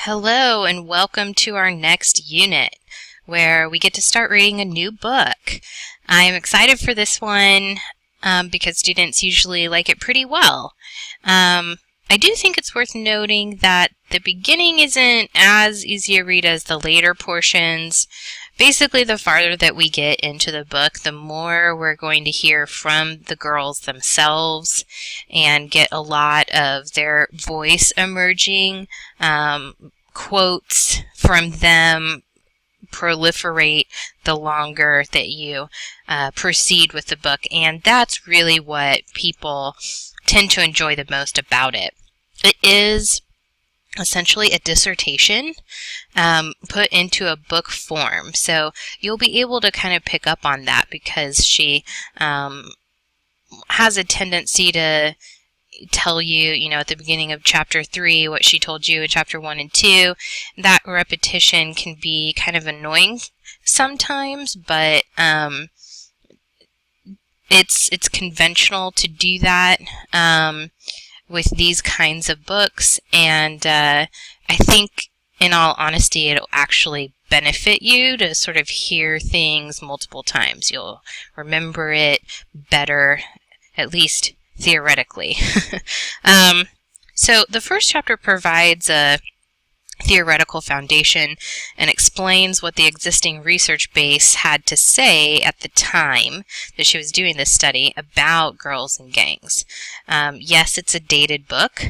Hello and welcome to our next unit where we get to start reading a new book. I'm excited for this one because students usually like it pretty well. I do think it's worth noting that the beginning isn't as easy a read as the later portions. Basically, the farther that we get into the book, the more we're going to hear from the girls themselves and get a lot of their voice emerging. Quotes from them proliferate the longer that you proceed with the book, and that's really what people tend to enjoy the most about it. It is essentially a dissertation put into a book form, so you'll be able to kind of pick up on that because she has a tendency to tell you, at the beginning of chapter 3 what she told you in chapter 1 and 2. That repetition can be kind of annoying sometimes, but it's conventional to do that with these kinds of books, and I think, in all honesty, it'll actually benefit you to sort of hear things multiple times. You'll remember it better, at least theoretically. So the first chapter provides a theoretical foundation and explains what the existing research base had to say at the time that she was doing this study about girls and gangs. Yes, it's a dated book,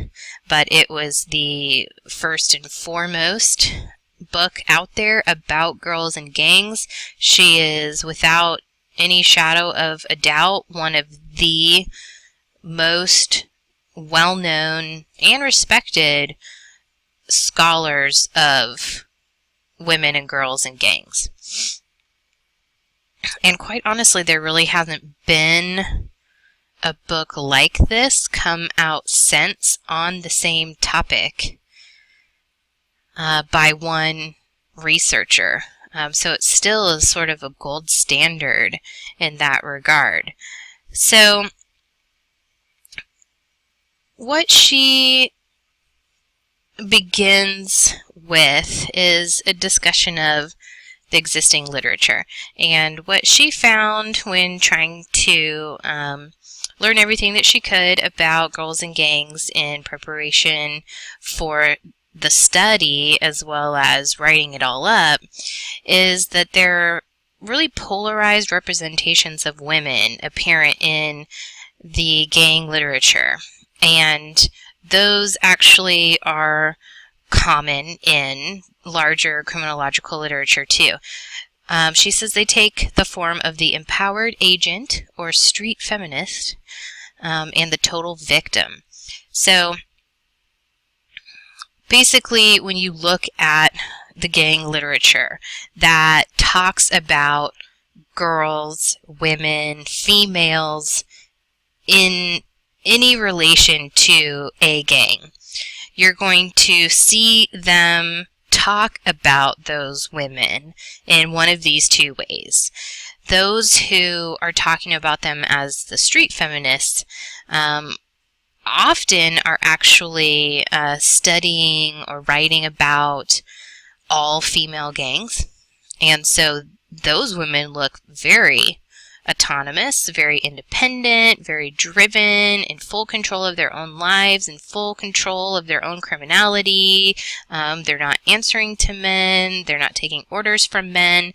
but it was the first and foremost book out there about girls and gangs. She is, without any shadow of a doubt, one of the most well-known and respected scholars of women and girls and gangs. And quite honestly, there really hasn't been a book like this come out since on the same topic by one researcher. So it still is sort of a gold standard in that regard. So what she begins with is a discussion of the existing literature. And what she found when trying to learn everything that she could about girls and gangs in preparation for the study, as well as writing it all up, is that there are really polarized representations of women apparent in the gang literature. And those actually are common in larger criminological literature too. She says they take the form of the empowered agent or street feminist and the total victim. So basically, when you look at the gang literature that talks about girls, women, females in any relation to a gang, you're going to see them talk about those women in one of these two ways. Those who are talking about them as the street feminists often are actually studying or writing about all female gangs, and so those women look very autonomous, very independent, very driven, in full control of their own lives, in full control of their own criminality. They're not answering to men. They're not taking orders from men.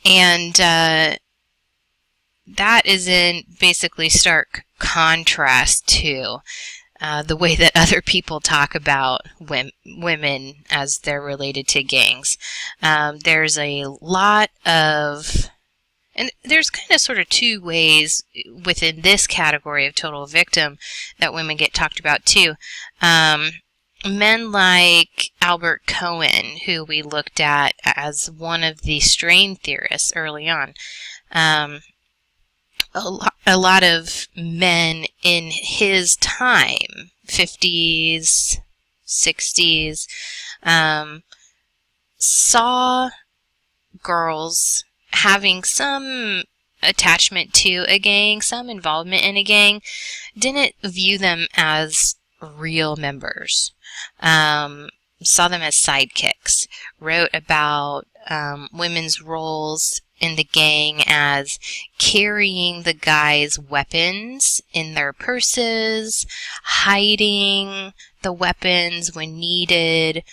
And that is in basically stark contrast to the way that other people talk about women as they're related to gangs. There's a lot of... And there's kind of sort of two ways within this category of total victim that women get talked about too. Men like Albert Cohen, who we looked at as one of the strain theorists early on. A lot of men in his time, 50s, 60s, saw girls having some attachment to a gang, some involvement in a gang, didn't view them as real members, saw them as sidekicks, wrote about women's roles in the gang as carrying the guys' weapons in their purses, hiding the weapons when needed,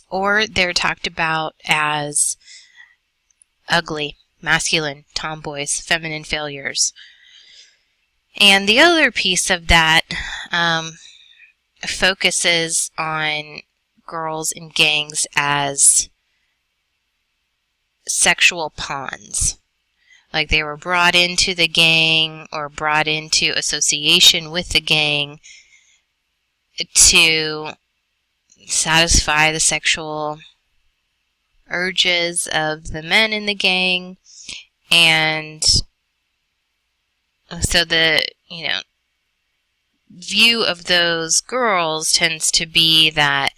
or they're talked about as ugly, masculine, tomboys, feminine failures. And the other piece of that focuses on girls in gangs as sexual pawns. Like they were brought into the gang or brought into association with the gang to satisfy the sexual urges of the men in the gang. And so the, view of those girls tends to be that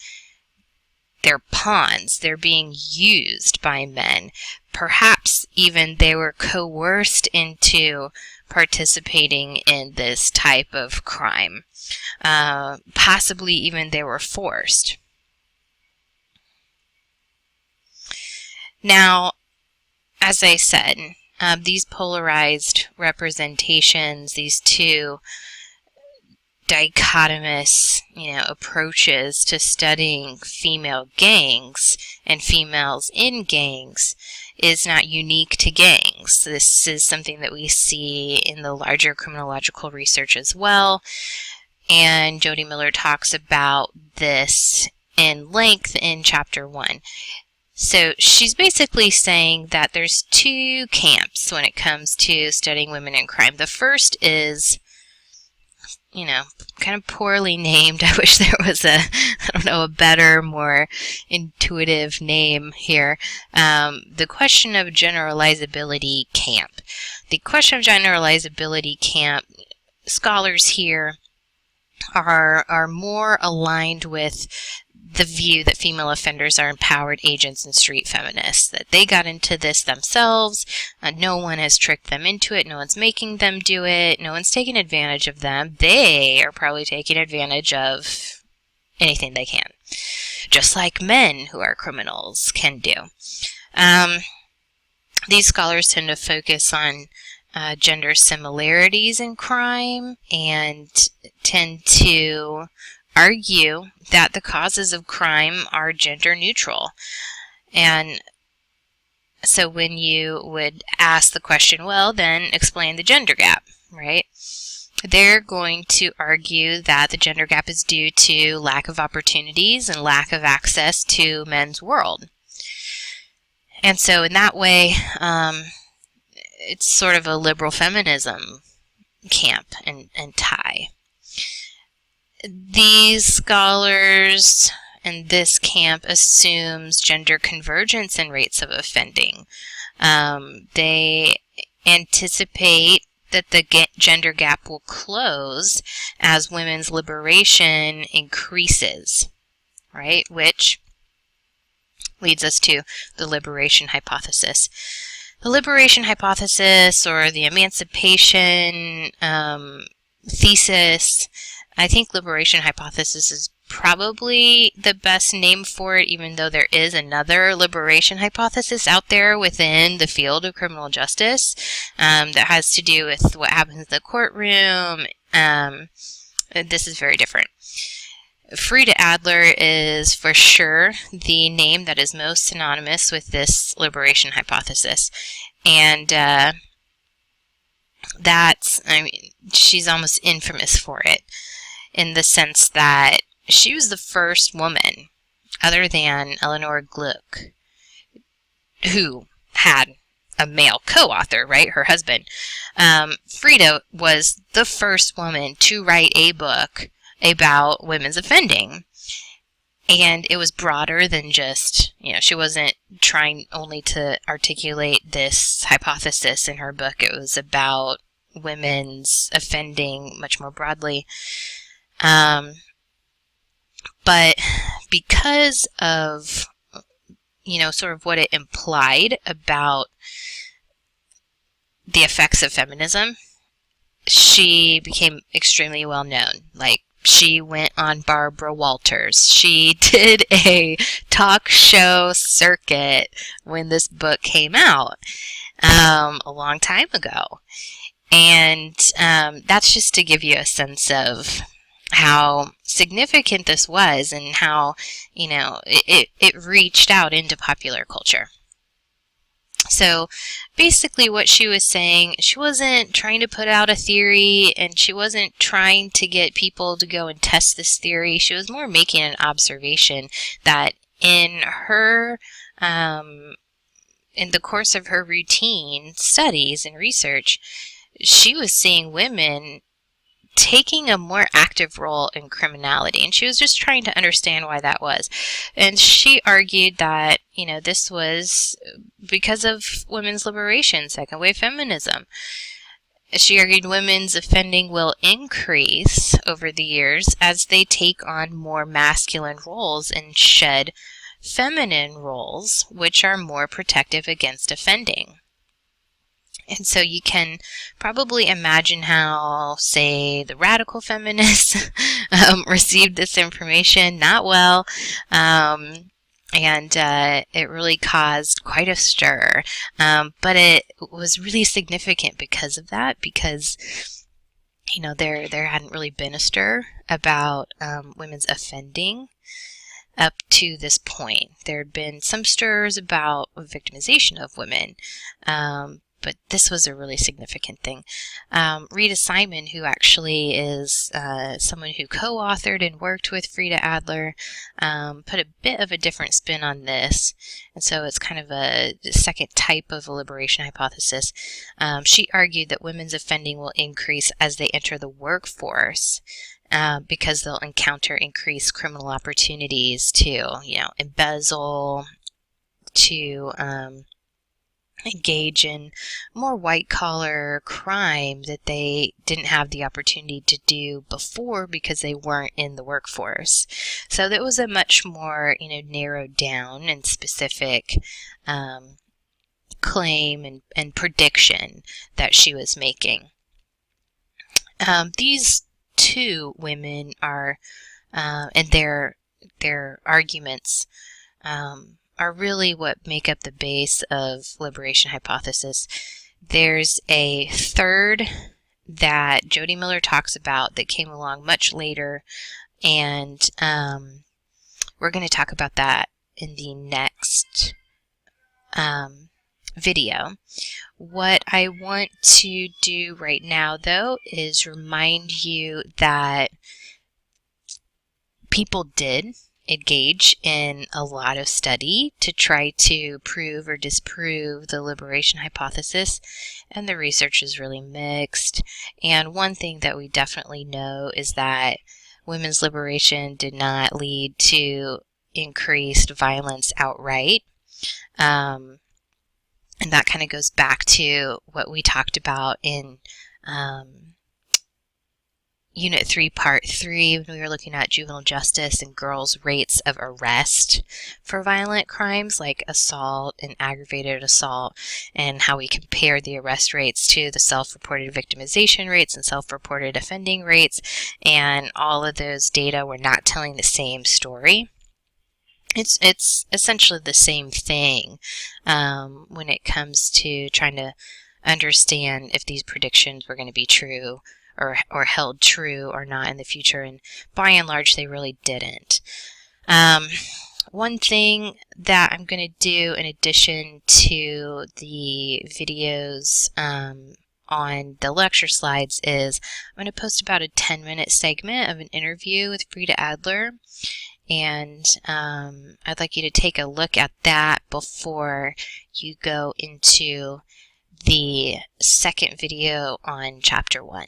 they're pawns, they're being used by men. Perhaps even they were coerced into participating in this type of crime. Possibly even they were forced. Now, as I said, these polarized representations, these two dichotomous, approaches to studying female gangs and females in gangs is not unique to gangs. This is something that we see in the larger criminological research as well. And Jody Miller talks about this in length in chapter 1. So she's basically saying that there's two camps when it comes to studying women in crime. The first is, kind of poorly named. I wish there was a better, more intuitive name here. The question of generalizability camp. The question of generalizability camp, scholars here are more aligned with the view that female offenders are empowered agents and street feminists, that they got into this themselves, no one has tricked them into it, no one's making them do it, no one's taking advantage of them, they are probably taking advantage of anything they can, just like men who are criminals can do. These scholars tend to focus on gender similarities in crime and tend to argue that the causes of crime are gender neutral. And so when you would ask the question, well, then explain the gender gap, right? They're going to argue that the gender gap is due to lack of opportunities and lack of access to men's world. And so in that way, it's sort of a liberal feminism camp and tie. These scholars and this camp assumes gender convergence in rates of offending. They anticipate that the gender gap will close as women's liberation increases, right? Which leads us to the liberation hypothesis. The liberation hypothesis, or the emancipation thesis, I think liberation hypothesis is probably the best name for it, even though there is another liberation hypothesis out there within the field of criminal justice that has to do with what happens in the courtroom. This is very different. Frida Adler is for sure the name that is most synonymous with this liberation hypothesis. And she's almost infamous for it, in the sense that she was the first woman, other than Eleanor Gluck, who had a male co-author, right, her husband. Frida was the first woman to write a book about women's offending. And it was broader than just, she wasn't trying only to articulate this hypothesis in her book. It was about women's offending much more broadly. But because of, sort of what it implied about the effects of feminism, she became extremely well known. Like, she went on Barbara Walters. She did a talk show circuit when this book came out a long time ago. And that's just to give you a sense of how significant this was and how, it reached out into popular culture. So basically what she was saying, she wasn't trying to put out a theory, and she wasn't trying to get people to go and test this theory. She was more making an observation that in her, in the course of her routine studies and research, she was seeing women taking a more active role in criminality, and she was just trying to understand why that was. And she argued that, this was because of women's liberation, second wave feminism. She argued women's offending will increase over the years as they take on more masculine roles and shed feminine roles, which are more protective against offending. And so you can probably imagine how, say, the radical feminists received this information not well, and it really caused quite a stir. But it was really significant because of that, because there hadn't really been a stir about women's offending up to this point. There had been some stirs about victimization of women, but this was a really significant thing. Rita Simon, who actually is someone who co-authored and worked with Frida Adler, put a bit of a different spin on this. And so it's kind of a second type of a liberation hypothesis. She argued that women's offending will increase as they enter the workforce, because they'll encounter increased criminal opportunities to, embezzle, to engage in more white-collar crime that they didn't have the opportunity to do before because they weren't in the workforce. So that was a much more, narrowed down and specific claim and prediction that she was making. These two women are, and their arguments, are really what make up the base of liberation hypothesis. There's a third that Jody Miller talks about that came along much later, and we're going to talk about that in the next video. What I want to do right now, though, is remind you that people did engage in a lot of study to try to prove or disprove the liberation hypothesis, and the research is really mixed. And one thing that we definitely know is that women's liberation did not lead to increased violence outright. And that kind of goes back to what we talked about in Unit 3, Part 3, when we were looking at juvenile justice and girls' rates of arrest for violent crimes like assault and aggravated assault, and how we compared the arrest rates to the self-reported victimization rates and self-reported offending rates, and all of those data were not telling the same story. It's essentially the same thing when it comes to trying to understand if these predictions were going to be true or held true or not in the future, and by and large they really didn't. One thing that I'm going to do in addition to the videos on the lecture slides is I'm going to post about a 10-minute segment of an interview with Frida Adler, and I'd like you to take a look at that before you go into the second video on Chapter 1.